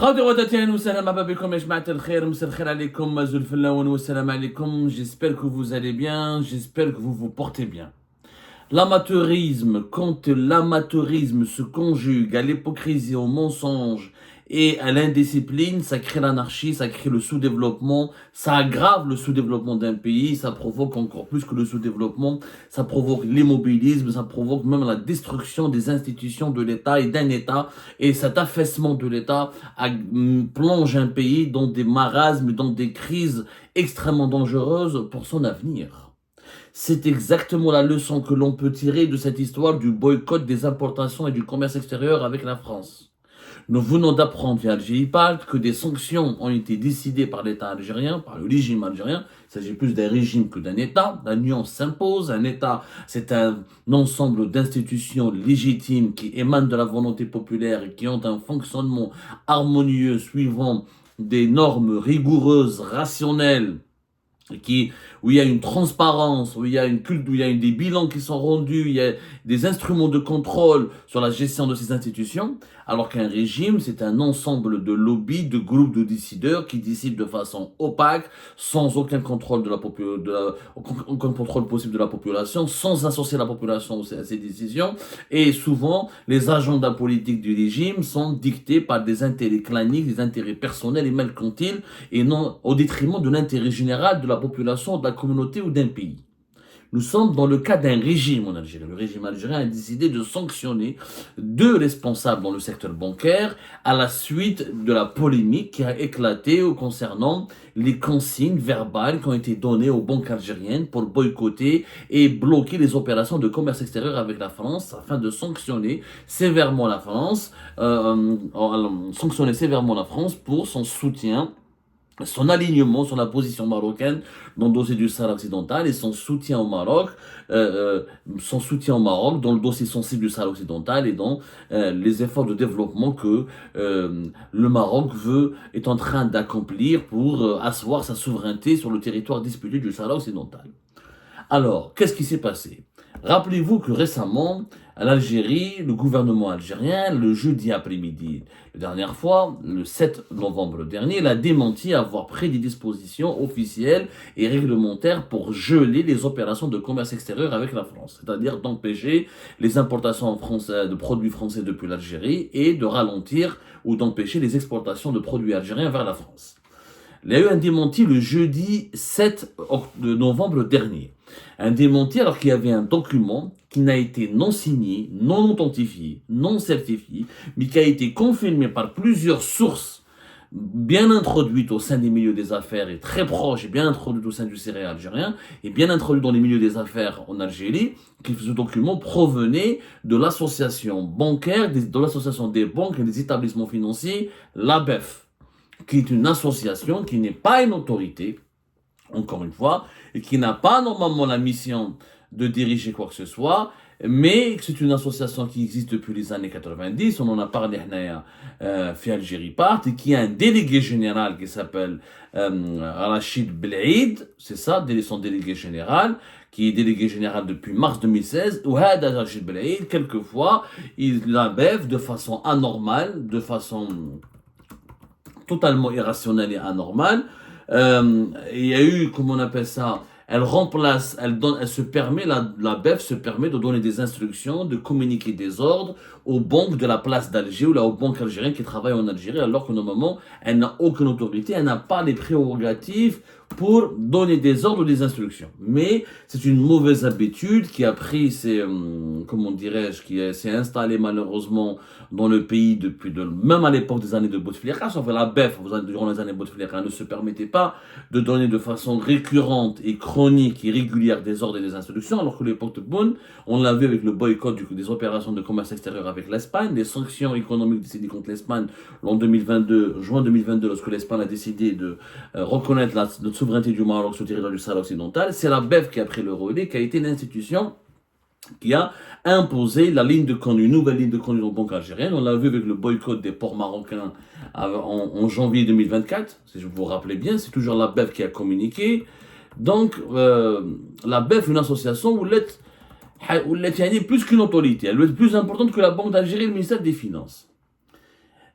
خواتي وتاتيان وسلام بكم يا جماعة الخير مساء الخير عليكم مازال فلاون والسلام عليكم. J'espère que vous allez bien, j'espère que vous vous portez bien. L'amateurisme, quand l'amateurisme se conjugue à l'hypocrisie, au mensonge et à l'indiscipline, ça crée l'anarchie, ça crée le sous-développement, ça aggrave le sous-développement d'un pays, ça provoque encore plus que le sous-développement, ça provoque l'immobilisme, ça provoque même la destruction des institutions de l'État et d'un État, et cet affaissement de l'État plonge un pays dans des marasmes, dans des crises extrêmement dangereuses pour son avenir. C'est exactement la leçon que l'on peut tirer de cette histoire du boycott des importations et du commerce extérieur avec la France. Nous venons d'apprendre via Algérie-Pacte que des sanctions ont été décidées par l'État algérien, par le régime algérien. Il s'agit plus d'un régime que d'un État. La nuance s'impose. Un État, c'est un ensemble d'institutions légitimes qui émanent de la volonté populaire et qui ont un fonctionnement harmonieux suivant des normes rigoureuses, rationnelles, où il y a une transparence, où il y a une culte, où il y a des bilans qui sont rendus, il y a des instruments de contrôle sur la gestion de ces institutions, alors qu'un régime, c'est un ensemble de lobbies, de groupes de décideurs qui décident de façon opaque, sans aucun contrôle aucun contrôle possible de la population, sans associer la population à ces décisions, et souvent, les agendas politiques du régime sont dictés par des intérêts claniques, des intérêts personnels et mercantiles, et non au détriment de l'intérêt général de la population, de la communauté ou d'un pays. Nous sommes dans le cas d'un régime en Algérie. Le régime algérien a décidé de sanctionner 2 responsables dans le secteur bancaire à la suite de la polémique qui a éclaté concernant les consignes verbales qui ont été données aux banques algériennes pour boycotter et bloquer les opérations de commerce extérieur avec la France afin de sanctionner sévèrement la France, pour son soutien, son alignement sur la position marocaine dans le dossier du Sahara occidental et son soutien au Maroc, dans le dossier sensible du Sahara occidental et dans les efforts de développement que le Maroc est en train d'accomplir pour asseoir sa souveraineté sur le territoire disputé du Sahara occidental. Alors, qu'est-ce qui s'est passé ? Rappelez-vous que récemment, à l'Algérie, le gouvernement algérien, le jeudi après-midi, la dernière fois, le 7 novembre dernier, il a démenti avoir pris des dispositions officielles et réglementaires pour geler les opérations de commerce extérieur avec la France, c'est-à-dire d'empêcher les importations de produits français depuis l'Algérie et de ralentir ou d'empêcher les exportations de produits algériens vers la France. Il y a eu un démenti le jeudi 7 novembre dernier. Un démenti alors qu'il y avait un document qui n'a été non signé, non authentifié, non certifié, mais qui a été confirmé par plusieurs sources bien introduites au sein des milieux des affaires et très proches et bien introduites au sein du CRA algérien et bien introduites dans les milieux des affaires en Algérie, que ce document provenait de l'association bancaire, de l'association des banques et des établissements financiers, l'ABEF, qui est une association qui n'est pas une autorité, encore une fois, et qui n'a pas normalement la mission de diriger quoi que ce soit, mais c'est une association qui existe depuis les années 90, on en a parlé fait Algérie-Pacte, et qui a un délégué général qui s'appelle Rachid Belaïd, c'est ça, son délégué général, qui est délégué général depuis mars 2016, où Rachid Belaïd, quelquefois, il l'abève de façon anormale, de façon totalement irrationnelle et anormale. Il y a eu, comment on appelle ça, la BEF se permet de donner des instructions, de communiquer des ordres aux banques de la place d'Alger ou aux banques algériennes qui travaillent en Algérie, alors que normalement, elle n'a aucune autorité, elle n'a pas les prérogatives pour donner des ordres ou des instructions. Mais c'est une mauvaise habitude qui a pris qui s'est installée malheureusement dans le pays même à l'époque des années de Bouteflika. Sauf que la BEF, durant les années Bouteflika, ne se permettait pas de donner de façon récurrente et chronique et régulière des ordres et des instructions, alors que l'époque de Boun, on l'a vu avec le boycott des opérations de commerce extérieur avec l'Espagne, des sanctions économiques décidées contre l'Espagne en juin 2022, lorsque l'Espagne a décidé de reconnaître notre souveraineté du Maroc sur le territoire du Sahara occidental. C'est la BEF qui a pris le relais, qui a été l'institution qui a imposé une nouvelle ligne de conduite aux banques algériennes. On l'a vu avec le boycott des ports marocains en janvier 2024, si je vous rappelez bien, c'est toujours la BEF qui a communiqué. Donc, la BEF, une association où elle est plus qu'une autorité, elle est plus importante que la Banque d'Algérie et le ministère des Finances.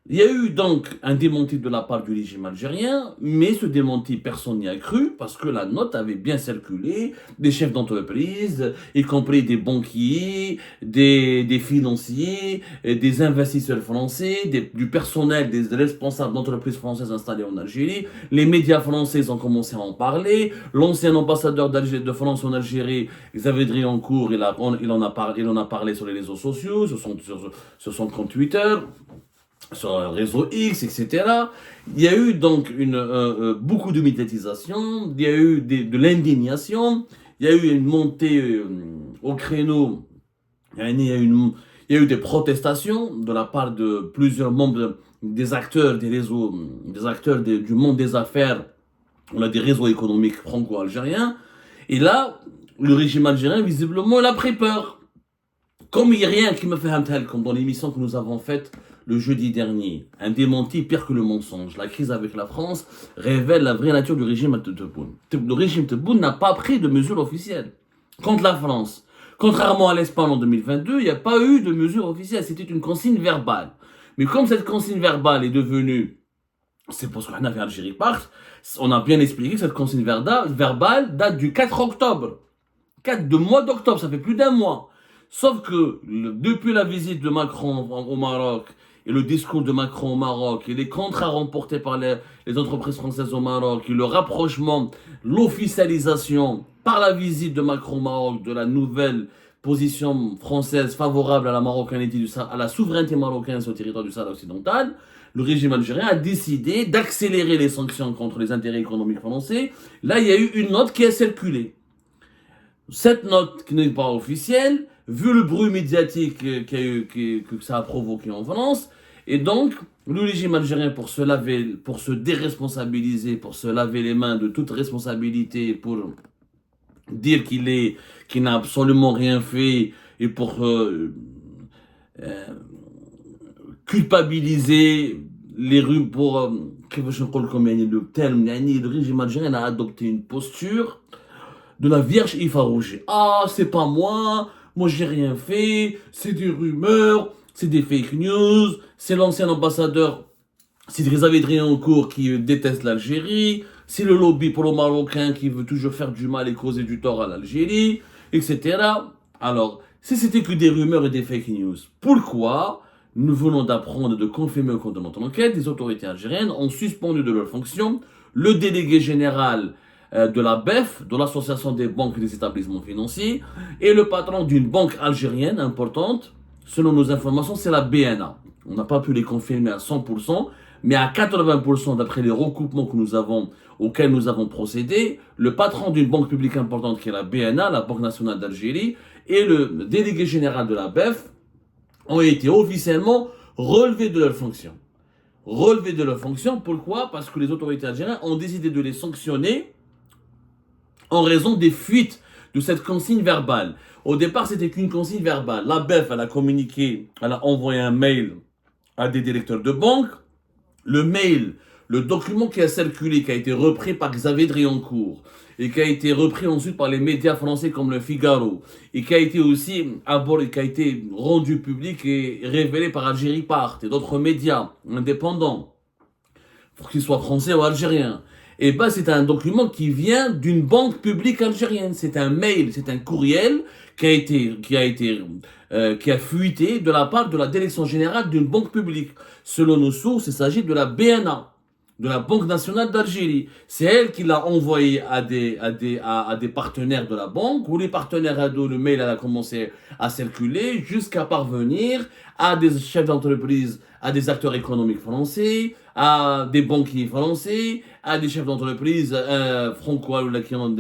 Il y a eu donc un démenti de la part du régime algérien, mais ce démenti, personne n'y a cru, parce que la note avait bien circulé, des chefs d'entreprise, y compris des banquiers, des financiers, des investisseurs français, du personnel, des responsables d'entreprises françaises installées en Algérie. Les médias français ont commencé à en parler. L'ancien ambassadeur de France en Algérie, Xavier Driancourt, il en a parlé sur les réseaux sociaux, sur son compte Twitter, sur le réseau X, etc. Il y a eu donc beaucoup de médiatisation, il y a eu de l'indignation, il y a eu une montée au créneau, il y a eu des protestations de la part de plusieurs membres des acteurs des réseaux, des acteurs du monde des affaires, on a des réseaux économiques franco-algériens, et là, le régime algérien, visiblement, il a pris peur. Comme il n'y a rien qui me fait un tel, comme dans l'émission que nous avons faite le jeudi dernier, un démenti pire que le mensonge. La crise avec la France révèle la vraie nature du régime Tebboune. Le régime Tebboune n'a pas pris de mesures officielles contre la France. Contrairement à l'Espagne en 2022, il n'y a pas eu de mesures officielles. C'était une consigne verbale. Mais comme cette consigne verbale est devenue, c'est parce qu'on avait Algérie part, on a bien expliqué que cette consigne verbale date du 4 octobre. De mois d'octobre, ça fait plus d'un mois. Sauf que depuis la visite de Macron au Maroc et le discours de Macron au Maroc et les contrats remportés par les entreprises françaises au Maroc et le rapprochement, l'officialisation par la visite de Macron au Maroc de la nouvelle position française favorable à la marocanité à la souveraineté marocaine sur le territoire du Sahara occidental, le régime algérien a décidé d'accélérer les sanctions contre les intérêts économiques français. Là, il y a eu une note qui a circulé. Cette note qui n'est pas officielle, vu le bruit médiatique que ça a provoqué en France, et donc le régime algérien pour se déresponsabiliser, pour se laver les mains de toute responsabilité, pour dire qu'il n'a absolument rien fait, et pour culpabiliser les rues pour le régime algérien a adopté une posture de la Vierge effarouchée. Ah, c'est pas moi j'ai rien fait, c'est des rumeurs, c'est des fake news, c'est l'ancien ambassadeur, c'est Xavier Driancourt qui déteste l'Algérie, c'est le lobby pro-marocain qui veut toujours faire du mal et causer du tort à l'Algérie, etc. Alors, si c'était que des rumeurs et des fake news, pourquoi nous venons d'apprendre et de confirmer au cours de notre enquête, les autorités algériennes ont suspendu de leur fonction le délégué général de la BEF, de l'Association des banques et des établissements financiers, et le patron d'une banque algérienne importante, selon nos informations, c'est la BNA. On n'a pas pu les confirmer à 100%, mais à 80% d'après les recoupements auxquels nous avons procédé, le patron d'une banque publique importante qui est la BNA, la Banque nationale d'Algérie, et le délégué général de la BEF ont été officiellement relevés de leurs fonctions. Relevés de leurs fonctions, pourquoi? Parce que les autorités algériennes ont décidé de les sanctionner en raison des fuites de cette consigne verbale. Au départ, c'était qu'une consigne verbale. La BEF, elle a communiqué, elle a envoyé un mail à des directeurs de banque. Le mail, le document qui a circulé, qui a été repris par Xavier Driancourt, et qui a été repris ensuite par les médias français comme le Figaro, et qui a été aussi qui a été rendu public et révélé par Algérie Part et d'autres médias indépendants, pour qu'ils soient français ou algériens. Et ben, c'est un document qui vient d'une banque publique algérienne. C'est un mail, c'est un courriel qui a fuité de la part de la direction générale d'une banque publique. Selon nos sources, il s'agit de la BNA, de la Banque nationale d'Algérie. C'est elle qui l'a envoyé à des partenaires de la banque, où les partenaires le mail a commencé à circuler jusqu'à parvenir à des chefs d'entreprise, à des acteurs économiques français, à des banquiers français, à des chefs d'entreprise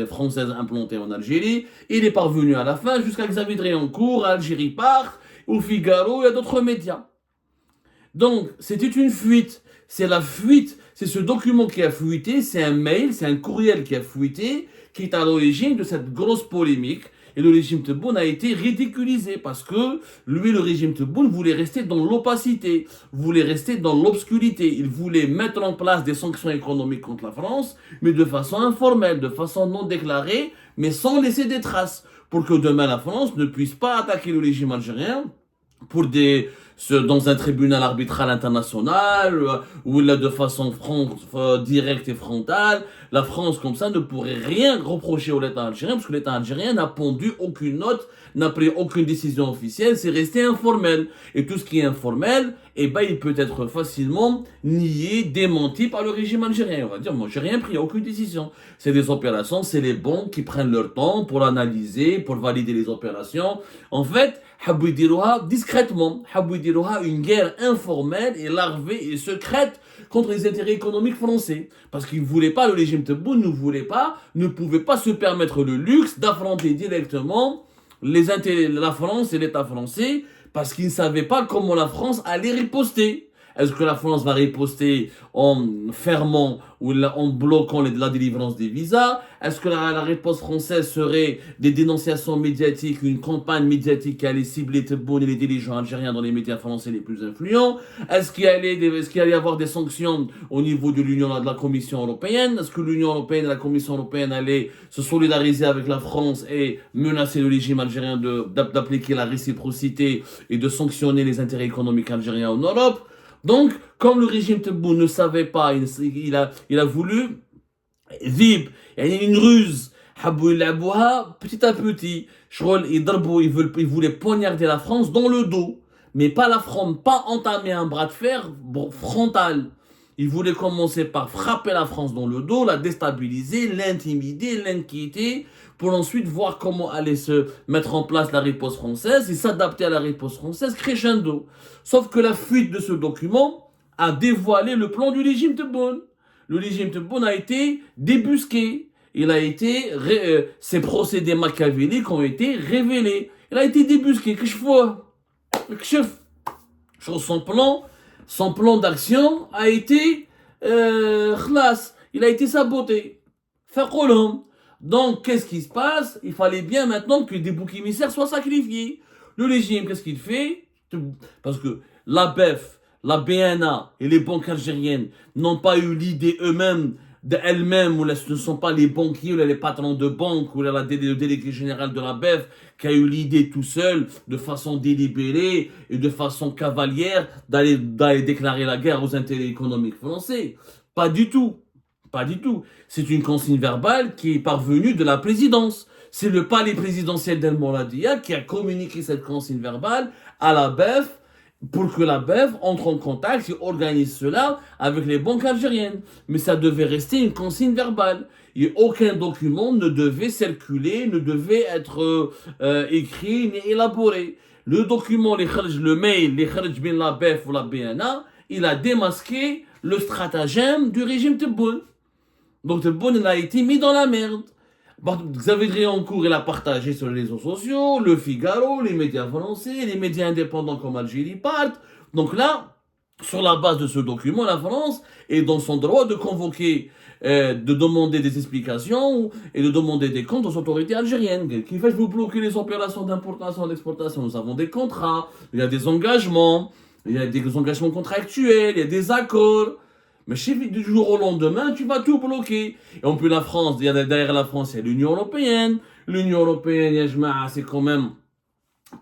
françaises implantées en Algérie. Il est parvenu à la fin jusqu'à Xavier Driancourt, à Algérie Part, au Figaro et à d'autres médias. Donc, c'était une fuite. C'est la fuite, c'est ce document qui a fuité, c'est un mail, c'est un courriel qui a fuité, qui est à l'origine de cette grosse polémique. Et le régime Tebboune a été ridiculisé parce que lui, le régime Tebboune, voulait rester dans l'opacité, voulait rester dans l'obscurité. Il voulait mettre en place des sanctions économiques contre la France, mais de façon informelle, de façon non déclarée, mais sans laisser des traces, pour que demain la France ne puisse pas attaquer le régime algérien pour dans un tribunal arbitral international, ou là de façon directe et frontale. La France, comme ça, ne pourrait rien reprocher au l'État algérien, parce que l'État algérien n'a pondu aucune note, n'a pris aucune décision officielle, c'est resté informel. Et tout ce qui est informel, eh ben, il peut être facilement nié, démenti par le régime algérien. On va dire, moi, j'ai rien pris, aucune décision. C'est des opérations, c'est les banques qui prennent leur temps pour analyser, pour valider les opérations. En fait, حبوا يديروها discrètement, حبوا يديروها une guerre informelle et larvée et secrète contre les intérêts économiques français. Parce qu'ils ne voulaient pas, le régime Tebboune ne pouvait pas se permettre le luxe d'affronter directement la France et l'État français, parce qu'ils ne savaient pas comment la France allait riposter. Est-ce que la France va riposter en fermant ou en bloquant la délivrance des visas? Est-ce que la réponse française serait des dénonciations médiatiques, une campagne médiatique qui allait cibler Tebboune et les dirigeants algériens dans les médias français les plus influents? Est-ce qu'il allait y avoir des sanctions au niveau de de la Commission européenne? Est-ce que l'Union européenne et la Commission européenne allaient se solidariser avec la France et menacer le régime algérien d'appliquer la réciprocité et de sanctionner les intérêts économiques algériens en Europe? Donc, comme le régime Tebboune ne savait pas, il a voulu vivre, il y a une ruse, petit à petit. Il voulait poignarder la France dans le dos, mais pas entamer un bras de fer frontal. Il voulait commencer par frapper la France dans le dos, la déstabiliser, l'intimider, l'inquiéter, pour ensuite voir comment allait se mettre en place la riposte française et s'adapter à la riposte française crescendo. Sauf que la fuite de ce document a dévoilé le plan du régime Tebboune. Le régime Tebboune a été débusqué. Ses procédés machiavéliques ont été révélés. Il a été débusqué. Son plan d'action a été il a été saboté. Donc, qu'est-ce qui se passe? Il fallait bien maintenant que des boucs émissaires soient sacrifiés. Le régime, qu'est-ce qu'il fait? Parce que la BEF, la BNA et les banques algériennes n'ont pas eu l'idée eux-mêmes d'elles-mêmes, ou ce ne sont pas les banquiers ou les patrons de banque ou le délégué général de la BEF qui a eu l'idée tout seul, de façon délibérée et de façon cavalière, d'aller déclarer la guerre aux intérêts économiques français. Pas du tout. Pas du tout. C'est une consigne verbale qui est parvenue de la présidence. C'est le palais présidentiel d'El Mouradia qui a communiqué cette consigne verbale à la BEF pour que la BEF entre en contact et organise cela avec les banques algériennes. Mais ça devait rester une consigne verbale. Et aucun document ne devait circuler, ne devait être écrit ni élaboré. Le document, le mail, les kharj bin la BEF ou la BNA, il a démasqué le stratagème du régime Tebboune. Donc Tebboune a été mis dans la merde. Xavier Driancourt, il a partagé sur les réseaux sociaux, Le Figaro, les médias français, les médias indépendants comme Algérie partent. Donc là, sur la base de ce document, la France est dans son droit de convoquer, de demander des explications et de demander des comptes aux autorités algériennes. Qui fait, vous bloquer les opérations d'importation et d'exportation. Nous avons des contrats, il y a des engagements contractuels, il y a des accords. Mais du jour au lendemain, tu vas tout bloquer. Et en plus, la France, derrière la France, il y a l'Union européenne. L'Union européenne, c'est quand même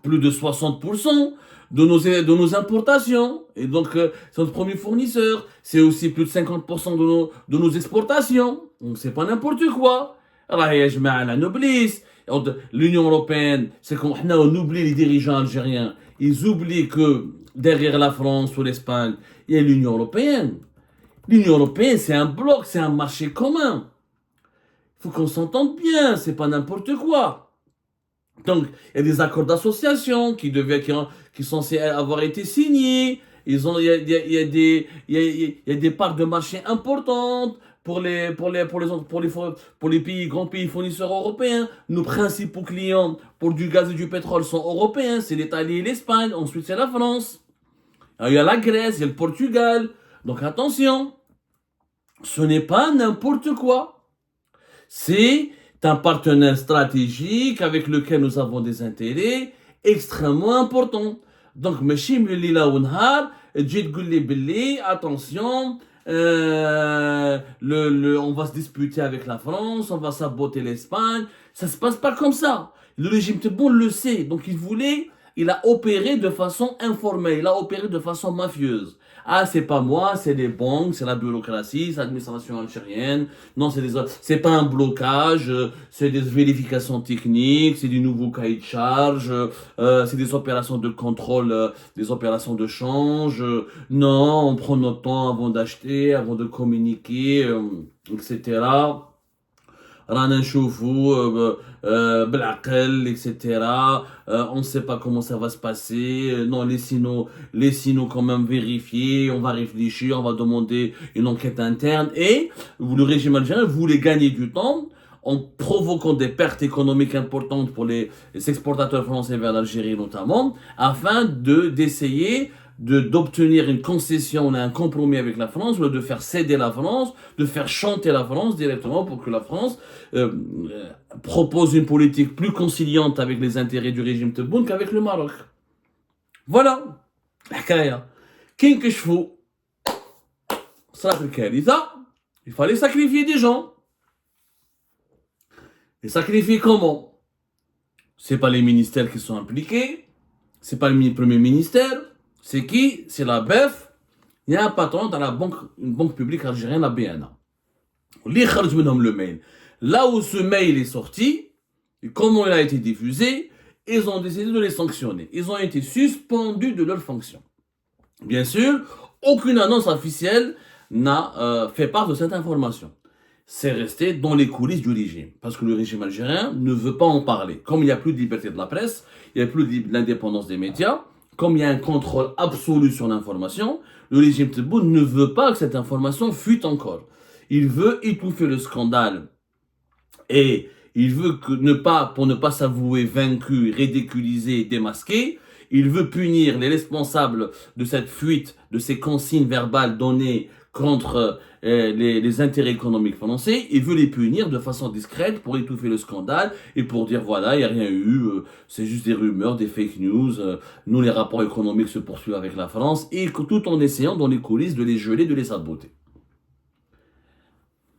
plus de 60% de nos importations. Et donc, c'est notre premier fournisseur. C'est aussi plus de 50% de nos exportations. Donc, c'est pas n'importe quoi. Alors, la noblesse. L'Union européenne, c'est qu'on oublie les dirigeants algériens. Ils oublient que derrière la France ou l'Espagne, il y a l'Union européenne. L'Union européenne, c'est un bloc, c'est un marché commun. Il faut qu'on s'entende bien, c'est pas n'importe quoi. Donc, il y a des accords d'association qui sont censés avoir été signés. Il y a des parts de marché importantes pour les grands pays fournisseurs européens. Nos principaux clients pour du gaz et du pétrole sont européens. C'est l'Italie et l'Espagne. Ensuite, c'est la France. Alors, il y a la Grèce, il y a le Portugal. Donc attention, ce n'est pas n'importe quoi. C'est un partenaire stratégique avec lequel nous avons des intérêts extrêmement importants. Donc, attention, on va se disputer avec la France, on va saboter l'Espagne. Ça se passe pas comme ça. Le régime Tebboune le sait. Donc, il voulait il a opéré de façon informelle, il a opéré de façon mafieuse. Ah, c'est pas moi, c'est les banques, c'est la bureaucratie, c'est l'administration algérienne. Non, c'est pas un blocage, c'est des vérifications techniques, c'est du nouveau cahier de charge, c'est des opérations de contrôle, des opérations de change. Non, on prend notre temps avant d'acheter, avant de communiquer, etc. رانا نشوفوا بالعقل etc. On ne sait pas comment ça va se passer. Non, les signaux quand même vérifiés, on va réfléchir, on va demander une enquête interne et le régime algérien voulait gagner du temps en provoquant des pertes économiques importantes pour les exportateurs français vers l'Algérie notamment, afin d'essayer d'obtenir une concession, un compromis avec la France, ou de faire céder la France, de faire chanter la France directement pour que la France propose une politique plus conciliante avec les intérêts du régime Tebboune qu'avec le Maroc. Voilà. الحكاية كي نكشفوا صراحة الكارثة il fallait sacrifier des gens. Et sacrifier comment? C'est pas les ministères qui sont impliqués, c'est pas le premier ministère, c'est qui? C'est la BEF. Il y a un patron dans une banque publique algérienne, la BNA. Le mail. Là où ce mail est sorti, et comment il a été diffusé, ils ont décidé de les sanctionner. Ils ont été suspendus de leurs fonctions. Bien sûr, aucune annonce officielle n'a fait part de cette information. C'est resté dans les coulisses du régime. Parce que le régime algérien ne veut pas en parler. Comme il n'y a plus de liberté de la presse, il n'y a plus d'indépendance des médias, comme il y a un contrôle absolu sur l'information, le régime Tebboune ne veut pas que cette information fuite encore. Il veut étouffer le scandale. Et il veut pour ne pas s'avouer vaincu, ridiculisé, démasqué, il veut punir les responsables de cette fuite, de ces consignes verbales données contre les intérêts économiques français. Il veut les punir de façon discrète pour étouffer le scandale et pour dire voilà, il n'y a rien eu, c'est juste des rumeurs, des fake news, nous les rapports économiques se poursuivent avec la France, et tout en essayant dans les coulisses de les geler, de les saboter.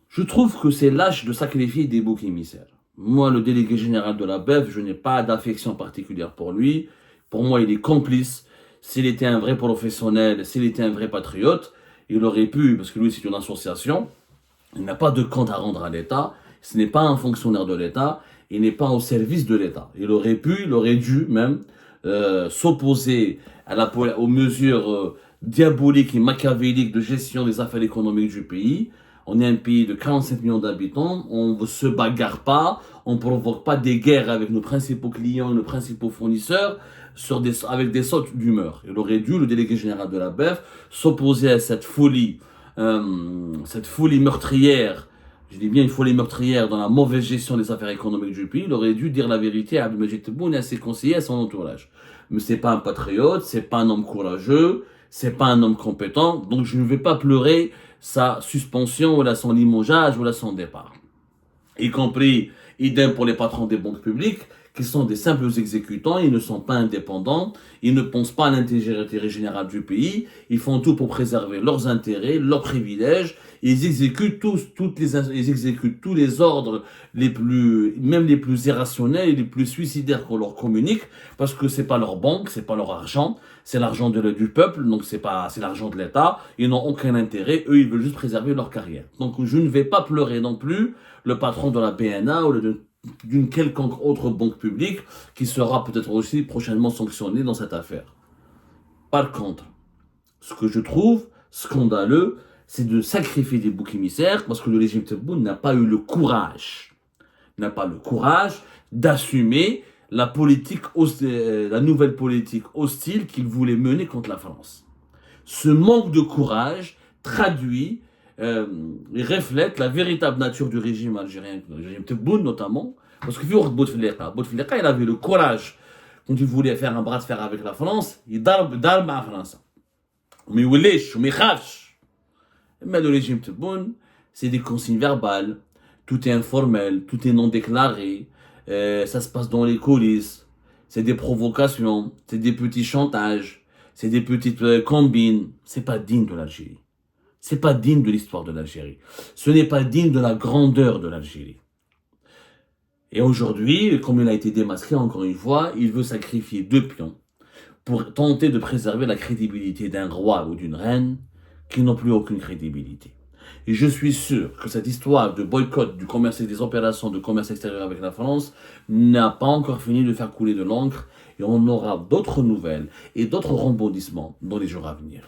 Je trouve que c'est lâche de sacrifier des boucs émissaires. Moi, le délégué général de la BEF, je n'ai pas d'affection particulière pour lui. Pour moi, il est complice. S'il était un vrai professionnel, s'il était un vrai patriote, il aurait pu, parce que lui, c'est une association, il n'a pas de compte à rendre à l'État, ce n'est pas un fonctionnaire de l'État, il n'est pas au service de l'État. Il aurait dû même s'opposer aux mesures diaboliques et machiavéliques de gestion des affaires économiques du pays. On est un pays de 47 millions d'habitants, on ne se bagarre pas, on ne provoque pas des guerres avec nos principaux clients, nos principaux fournisseurs, avec des sautes d'humeur. Il aurait dû, le délégué général de la BEF, s'opposer à cette folie meurtrière, je dis bien une folie meurtrière dans la mauvaise gestion des affaires économiques du pays. Il aurait dû dire la vérité à Abdelmajid Tebboune et à ses conseillers, à son entourage. Mais c'est pas un patriote, c'est pas un homme courageux, c'est pas un homme compétent, donc je ne vais pas pleurer sa suspension, ou son limogeage, ou son départ. Y compris, idem pour les patrons des banques publiques, qui sont des simples exécutants, ils ne sont pas indépendants, ils ne pensent pas à l'intérêt général du pays, ils font tout pour préserver leurs intérêts, leurs privilèges, ils exécutent ils exécutent tous les ordres même les plus irrationnels et les plus suicidaires qu'on leur communique, parce que c'est pas leur banque, c'est pas leur argent, c'est l'argent du peuple, donc c'est l'argent de l'État, ils n'ont aucun intérêt, eux ils veulent juste préserver leur carrière. Donc je ne vais pas pleurer non plus le patron de la BNA ou d'une quelconque autre banque publique qui sera peut-être aussi prochainement sanctionnée dans cette affaire. Par contre, ce que je trouve scandaleux, c'est de sacrifier des boucs émissaires parce que le régime Tebboune n'a pas eu le courage d'assumer la nouvelle politique hostile qu'il voulait mener contre la France. Ce manque de courage traduit et reflète la véritable nature du régime algérien, le régime Tebboune notamment, parce que Bouteflika, il avait le courage, quand il voulait faire un bras de fer avec la France, il darbe à la France. Mais le régime Tebboune, c'est des consignes verbales, tout est informel, tout est non déclaré, ça se passe dans les coulisses, c'est des provocations, c'est des petits chantages, c'est des petites combines, c'est pas digne de l'Algérie. C'est pas digne de l'histoire de l'Algérie. Ce n'est pas digne de la grandeur de l'Algérie. Et aujourd'hui, comme il a été démasqué encore une fois, il veut sacrifier deux pions. pour tenter de préserver la crédibilité d'un roi ou d'une reine qui n'ont plus aucune crédibilité. Et je suis sûr que cette histoire de boycott du commerce et des opérations de commerce extérieur avec la France n'a pas encore fini de faire couler de l'encre et on aura d'autres nouvelles et d'autres rebondissements dans les jours à venir.